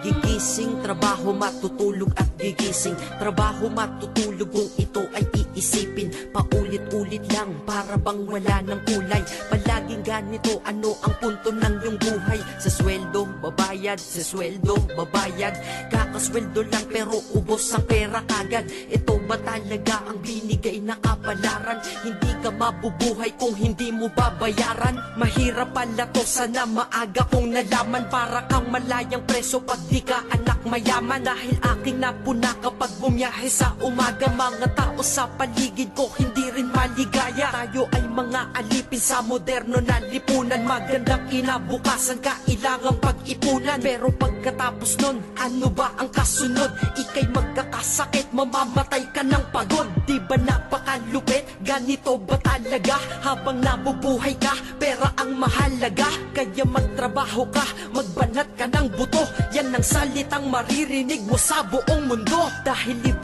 Gigising, trabaho, matutulog at gigising. Trabaho, matutulog kung ito ay iisipin. Paulit-ulit lang para bang wala ng kulay. Palaging ganito, ano ang punto ng iyong buhay? Sa sweldo, babayad, sa sweldo, babayad. Kakasweldo lang pero ubos ang pera kagad. Ito ba talaga ang binigay na kapalaran? Hindi ka mabubuhay kung hindi mo babayaran. Mahirap pala to, sana maaga kong nalaman. Para kang malayang preso pag di ka anak mayaman. Dahil aking napuna kapag bumiyahe sa umaga. Mga tao sa paligid ko hindi rin maligaya. Tayo ay mga alipin sa moderno na lipunan. Magandang kinabukasan kailangang pag-ipunan. Pero pagkatapos nun, ano ba ang kasunod? Ika'y magkakasakit, mamamatay ka ng pagod. Di ba napakalupit? Ganito ba talaga? Habang nabubuhay ka, pera ang mahalaga. Kaya magtrabaho ka, magbanat ka ng buto. Yan ang salitang maririnig mo sa buong mundo. Dahil libre